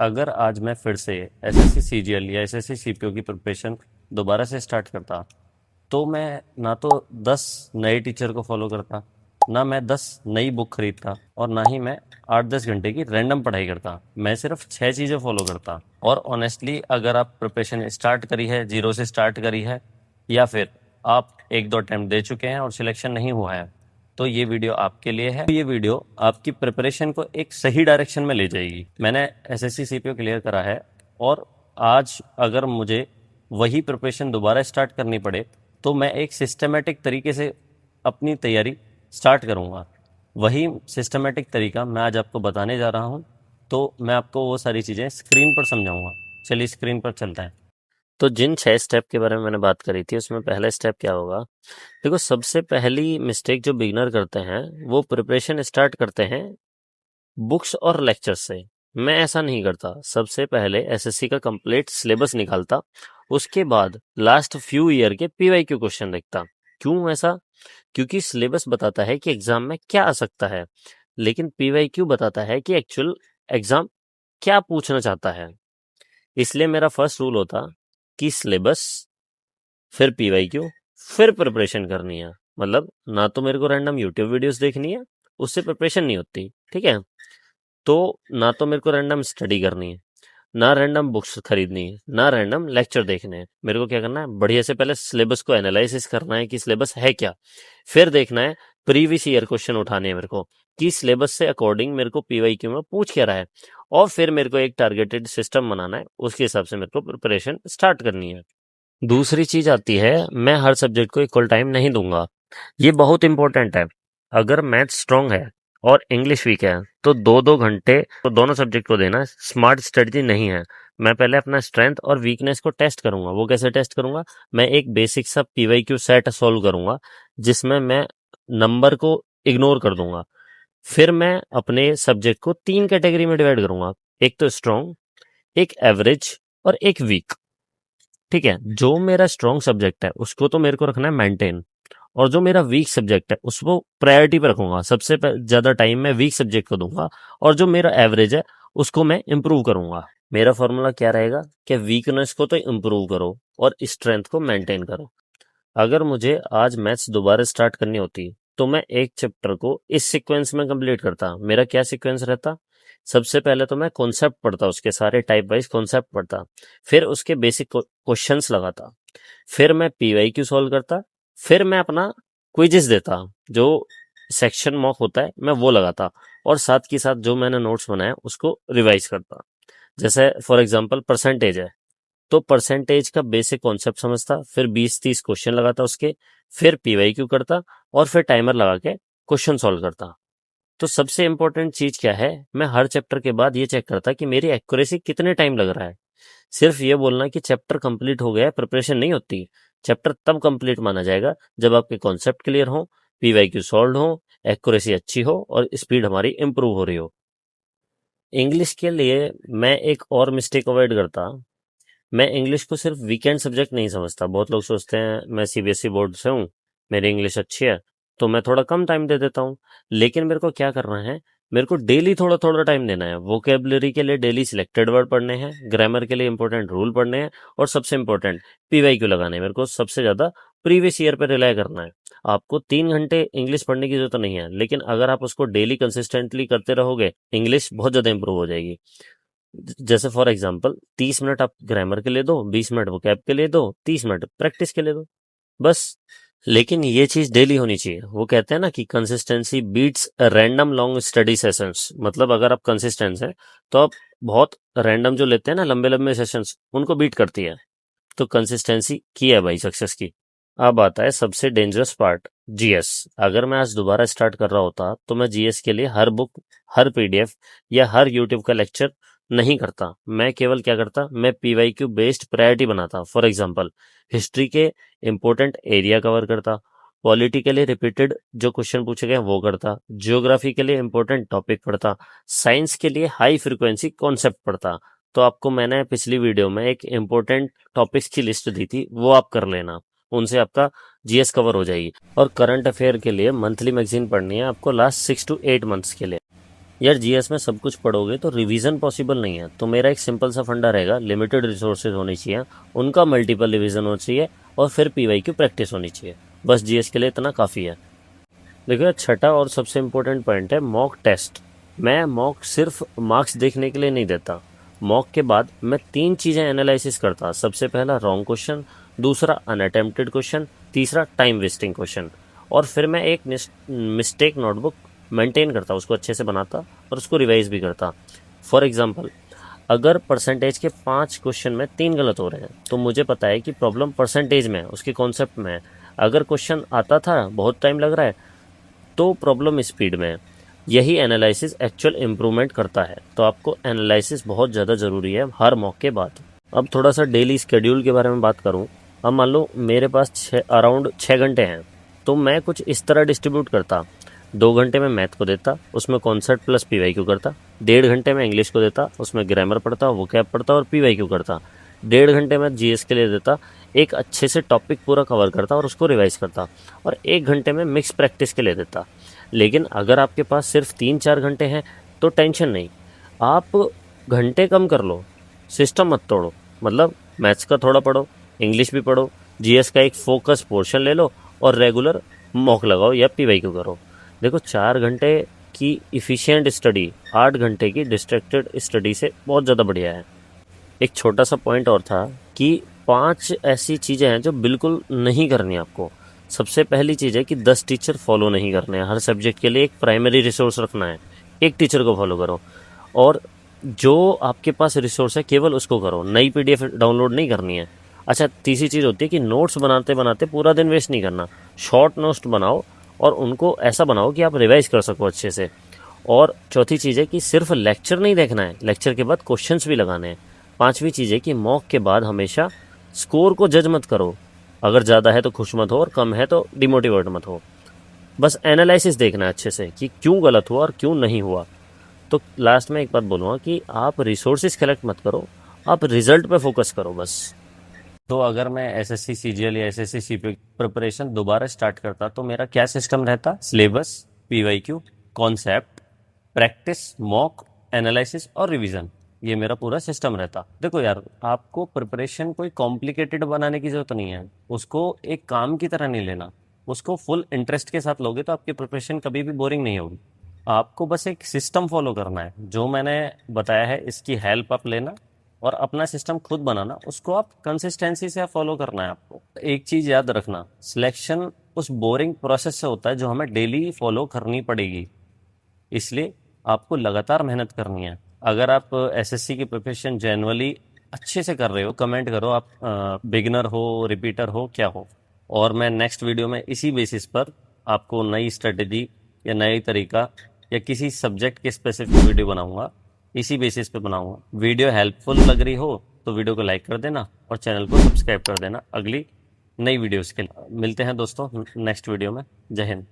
अगर आज मैं फिर से एसएससी सीजीएल या एसएससी सीपीओ की प्रिपरेशन दोबारा से स्टार्ट करता, तो मैं ना तो 10 नए टीचर को फॉलो करता, ना मैं 10 नई बुक खरीदता, और ना ही मैं 8-10 घंटे की रैंडम पढ़ाई करता। मैं सिर्फ 6 चीज़ें फॉलो करता। और ऑनेस्टली अगर आप प्रिपरेशन स्टार्ट करी है, जीरो से स्टार्ट करी है, या फिर आप एक दो अटेम्प्ट दे चुके हैं और सिलेक्शन नहीं हुआ है, तो ये वीडियो आपके लिए है। ये वीडियो आपकी प्रिपरेशन को एक सही डायरेक्शन में ले जाएगी। मैंने एसएससी सीपीओ क्लियर करा है, और आज अगर मुझे वही प्रिपरेशन दोबारा स्टार्ट करनी पड़े, तो मैं एक सिस्टमेटिक तरीके से अपनी तैयारी स्टार्ट करूँगा। वही सिस्टमेटिक तरीका मैं आज आपको बताने जा रहा हूँ। तो मैं आपको वो सारी चीज़ें स्क्रीन पर समझाऊंगा। चलिए स्क्रीन पर चलते हैं। तो जिन 6 स्टेप के बारे में मैंने बात करी थी, उसमें पहला स्टेप क्या होगा? देखो, सबसे पहली मिस्टेक जो बिगिनर करते हैं, वो प्रिपरेशन स्टार्ट करते हैं बुक्स और लेक्चर्स से। मैं ऐसा नहीं करता। सबसे पहले एसएससी का कंप्लीट सिलेबस निकालता, उसके बाद लास्ट फ्यू ईयर के पीवाईक्यू क्वेश्चन देखता। क्यों ऐसा? क्योंकि सिलेबस बताता है कि एग्जाम में क्या आ सकता है, लेकिन पीवाईक्यू बताता है कि एक्चुअल एग्जाम क्या पूछना चाहता है। इसलिए मेरा फर्स्ट रूल होता कि सिलेबस, फिर पीवाईक्यू, फिर प्रिपरेशन करनी है। मतलब ना तो मेरे को रैंडम यूट्यूब वीडियोस देखनी है, उससे प्रिपरेशन नहीं होती, ठीक है? तो ना तो मेरे को रैंडम स्टडी करनी है, ना रैंडम बुक्स खरीदनी है, ना रैंडम लेक्चर देखने हैं। मेरे को क्या करना है? बढ़िया से पहले सिलेबस को एनालिसिस करना है कि सिलेबस है क्या। फिर देखना है प्रीवियस ईयर क्वेश्चन उठाने हैं मेरे को, कि सिलेबस से अकॉर्डिंग मेरे को पीवाईक्यू में पूछ क्या रहा है। और फिर मेरे को एक टारगेटेड सिस्टम बनाना है, उसके हिसाब से मेरे को प्रिपरेशन स्टार्ट करनी है। दूसरी चीज आती है, मैं हर सब्जेक्ट को इक्वल टाइम नहीं दूंगा। ये बहुत इंपॉर्टेंट है। अगर मैथ स्ट्रांग है और इंग्लिश वीक है, तो 2-2 घंटे तो दोनों सब्जेक्ट को देना स्मार्ट स्ट्रेटजी नहीं है। मैं पहले अपना स्ट्रेंथ और वीकनेस को टेस्ट करूंगा। वो कैसे टेस्ट करूंगा? मैं एक बेसिक सा पीवाईक्यू सेट सॉल्व करूंगा, जिसमें मैं नंबर को इग्नोर कर दूंगा। फिर मैं अपने सब्जेक्ट को 3 कैटेगरी में डिवाइड करूंगा। एक तो स्ट्रांग, एक एवरेज, और एक वीक। ठीक है? जो मेरा स्ट्रॉन्ग सब्जेक्ट है उसको तो मेरे को रखना है मेंटेन, और जो मेरा वीक सब्जेक्ट है उसको प्रायोरिटी पे रखूंगा। सबसे ज्यादा टाइम मैं वीक सब्जेक्ट को दूंगा, और जो मेरा एवरेज है उसको मैं इंप्रूव करूंगा। मेरा फॉर्मूला क्या रहेगा? कि वीकनेस को तो इंप्रूव करो और स्ट्रेंथ को मेंटेन करो। अगर मुझे आज मैथ्स दोबारा स्टार्ट करनी होती, तो मैं एक चैप्टर को इस सीक्वेंस में कंप्लीट करता। मेरा क्या सीक्वेंस रहता? सबसे पहले तो मैं कॉन्सेप्ट पढ़ता, उसके सारे टाइप वाइज कॉन्सेप्ट पढ़ता, फिर उसके बेसिक क्वेश्चंस लगाता, फिर मैं पीवाईक्यू सॉल्व करता, फिर मैं अपना क्विजेस देता, जो सेक्शन मॉक होता है मैं वो लगाता, और साथ के साथ जो मैंने नोट्स बनाए उसको रिवाइज करता। जैसे फॉर एग्जांपल परसेंटेज है, तो परसेंटेज का बेसिक कॉन्सेप्ट समझता, फिर 20-30 क्वेश्चन लगाता उसके, फिर पीवाईक्यू करता, और फिर टाइमर लगा के क्वेश्चन सॉल्व करता। तो सबसे इंपॉर्टेंट चीज क्या है? मैं हर चैप्टर के बाद ये चेक करता कि मेरी एक्यूरेसी कितने टाइम लग रहा है। सिर्फ ये बोलना कि चैप्टर कंप्लीट हो गया है प्रिपरेशन नहीं होती। चैप्टर तब कंप्लीट माना जाएगा जब आपके कॉन्सेप्ट क्लियर हो, पीवाईक्यू सॉल्व हो, एक्यूरेसी अच्छी हो, और स्पीड हमारी इंप्रूव हो रही हो। इंग्लिश के लिए मैं एक और मिस्टेक अवॉइड करता। मैं इंग्लिश को सिर्फ वीकेंड सब्जेक्ट नहीं समझता। बहुत लोग सोचते हैं मैं सीबीएसई बोर्ड से हूँ, मेरी इंग्लिश अच्छी है, तो मैं थोड़ा कम टाइम दे देता हूँ। लेकिन मेरे को क्या करना है? मेरे को डेली थोड़ा थोड़ा टाइम देना है। वोकेबलरी के लिए डेली सिलेक्टेड वर्ड पढ़ने हैं, ग्रामर के लिए इंपॉर्टेंट रूल पढ़ने हैं, और सबसे इंपॉर्टेंट पीवाईक्यू लगाने हैं। मेरे को सबसे ज्यादा प्रीवियस ईयर पे रिलाई करना है। आपको 3 घंटे इंग्लिश पढ़ने की जरूरत नहीं है, लेकिन अगर आप उसको डेली कंसिस्टेंटली करते रहोगे, इंग्लिश बहुत ज्यादा इंप्रूव हो जाएगी। जैसे फॉर एग्जांपल 30 मिनट आप ग्रामर के लिए दो, 20 मिनट वोकैब के लिए दो, 30 मिनट प्रैक्टिस के लिए दो, बस। लेकिन ये चीज डेली होनी चाहिए। वो कहते हैं ना कि consistency beats random long study sessions. मतलब अगर आप कंसिस्टेंट हैं, तो आप बहुत रैंडम जो लेते हैं ना लंबे लंबे सेशंस, उनको बीट करती है। तो कंसिस्टेंसी की है भाई सक्सेस की। अब आता है सबसे डेंजरस पार्ट, जीएस। अगर मैं आज दोबारा स्टार्ट कर रहा होता, तो मैं जीएस के लिए हर बुक, हर पीडीएफ या हर यूट्यूब का लेक्चर नहीं करता। मैं केवल क्या करता? मैं पीवाईक्यू बेस्ड प्रायोरिटी बनाता। फॉर एग्जांपल, हिस्ट्री के इंपॉर्टेंट एरिया कवर करता, पॉलिटी के लिए रिपीटेड जो क्वेश्चन पूछे गए वो करता, जियोग्राफी के लिए इंपॉर्टेंट टॉपिक पढ़ता, साइंस के लिए हाई फ्रिक्वेंसी कॉन्सेप्ट पढ़ता। तो आपको मैंने पिछली वीडियो में एक इंपॉर्टेंट टॉपिक्स की लिस्ट दी थी, वो आप कर लेना। उनसे आपका जीएस कवर हो जाएगी। और करंट अफेयर के लिए मंथली मैगजीन पढ़नी है आपको लास्ट 6 to 8 मंथ्स के लिए। यार जीएस में सब कुछ पढ़ोगे तो रिवीजन पॉसिबल नहीं है। तो मेरा एक सिंपल सा फंडा रहेगा, लिमिटेड रिसोर्सेज होनी चाहिए, उनका मल्टीपल रिवीजन होना चाहिए और फिर पीवाई की प्रैक्टिस होनी चाहिए। बस जीएस के लिए इतना काफ़ी है। देखो यार, छठा और सबसे इम्पोर्टेंट पॉइंट है मॉक टेस्ट। मैं मॉक सिर्फ मार्क्स देखने के लिए नहीं देता। मॉक के बाद मैं 3 चीज़ें एनालिसिस करता। सबसे पहला रॉन्ग क्वेश्चन, दूसरा अनअटेम्प्टेड क्वेश्चन, तीसरा टाइम वेस्टिंग क्वेश्चन। और फिर मैं एक मिस्टेक नोटबुक मेंटेन करता, उसको अच्छे से बनाता और उसको रिवाइज भी करता। फॉर एग्जांपल, अगर परसेंटेज के 5 क्वेश्चन में 3 गलत हो रहे हैं तो मुझे पता है कि प्रॉब्लम परसेंटेज में है, उसके कॉन्सेप्ट में है। अगर क्वेश्चन आता था बहुत टाइम लग रहा है तो प्रॉब्लम स्पीड में है। यही एनालिसिस एक्चुअल इम्प्रूवमेंट करता है। तो आपको एनालिसिस बहुत ज़्यादा ज़रूरी है हर मॉक के बाद। अब थोड़ा सा डेली स्केड्यूल के बारे में बात करूं। अब मान लो मेरे पास अराउंड 6 घंटे हैं, तो मैं कुछ इस तरह डिस्ट्रीब्यूट करता। 2 घंटे में मैथ को देता, उसमें कॉन्सेप्ट प्लस पीवाईक्यू करता। 1.5 घंटे में इंग्लिश को देता, उसमें ग्रामर पढ़ता, वोकैब पढ़ता और पीवाईक्यू करता। 1.5 घंटे में जीएस के लिए देता, एक अच्छे से टॉपिक पूरा कवर करता और उसको रिवाइज करता। और 1 घंटे में मिक्स प्रैक्टिस के लिए देता। लेकिन अगर आपके पास सिर्फ 3-4 घंटे हैं तो टेंशन नहीं, आप घंटे कम कर लो, सिस्टम मत तोड़ो। मतलब मैथ्स का थोड़ा पढ़ो, इंग्लिश भी पढ़ो, जीएस का एक फोकस पोर्शन ले लो और रेगुलर मॉक लगाओ या पीवाईक्यू करो। देखो, 4 घंटे की इफ़िशिएंट स्टडी 8 घंटे की डिस्ट्रैक्टेड स्टडी से बहुत ज़्यादा बढ़िया है। एक छोटा सा पॉइंट और था कि 5 ऐसी चीज़ें हैं जो बिल्कुल नहीं करनी आपको। सबसे पहली चीज़ है कि 10 टीचर फॉलो नहीं करने हैं। हर सब्जेक्ट के लिए एक प्राइमरी रिसोर्स रखना है, एक टीचर को फॉलो करो। और जो आपके पास रिसोर्स है केवल उसको करो, नई पीडीएफ डाउनलोड नहीं करनी है। अच्छा, तीसरी चीज़ होती है कि नोट्स बनाते बनाते पूरा दिन वेस्ट नहीं करना। शॉर्ट नोट्स बनाओ और उनको ऐसा बनाओ कि आप रिवाइज कर सको अच्छे से। और चौथी चीज़ है कि सिर्फ लेक्चर नहीं देखना है, लेक्चर के बाद क्वेश्चंस भी लगाने हैं। पांचवी चीज़ है कि मॉक के बाद हमेशा स्कोर को जज मत करो। अगर ज़्यादा है तो खुश मत हो और कम है तो डिमोटिवेट मत हो। बस एनालिसिस देखना है अच्छे से कि क्यों गलत हुआ और क्यों नहीं हुआ। तो लास्ट में एक बात बोलूँगा कि आप रिसोर्सेज कलेक्ट मत करो, आप रिजल्ट पे फोकस करो बस। तो अगर मैं एसएससी सीजीएल या एसएससी सीपीओ की प्रिपरेशन दोबारा स्टार्ट करता तो मेरा क्या सिस्टम रहता? Syllabus, PYQ, concept, practice, mock, analysis और रिवीजन। ये मेरा पूरा सिस्टम रहता। देखो यार, आपको प्रिपरेशन कोई कॉम्प्लिकेटेड बनाने की जरूरत नहीं है। उसको एक काम की तरह नहीं लेना, उसको फुल इंटरेस्ट के साथ लोगे तो आपकी प्रिपरेशन कभी भी बोरिंग नहीं होगी। आपको बस एक सिस्टम फॉलो करना है, जो मैंने बताया है इसकी हेल्प आप लेना और अपना सिस्टम खुद बनाना। उसको आप कंसिस्टेंसी से फॉलो करना है आपको। एक चीज याद रखना, सिलेक्शन उस बोरिंग प्रोसेस से होता है जो हमें डेली फॉलो करनी पड़ेगी। इसलिए आपको लगातार मेहनत करनी है। अगर आप एसएससी की प्रिपरेशन जनरली अच्छे से कर रहे हो, कमेंट करो आप बिगिनर हो, रिपीटर हो, क्या हो। और मैं नेक्स्ट वीडियो में इसी बेसिस पर आपको नई स्ट्रेटेजी या नई तरीका या किसी सब्जेक्ट के स्पेसिफिक वीडियो बनाऊंगा। इसी बेसिस पे बनाऊंगा। वीडियो हेल्पफुल लग रही हो तो वीडियो को लाइक कर देना और चैनल को सब्सक्राइब कर देना। अगली नई वीडियोस के लिए मिलते हैं दोस्तों नेक्स्ट वीडियो में। जय हिंद।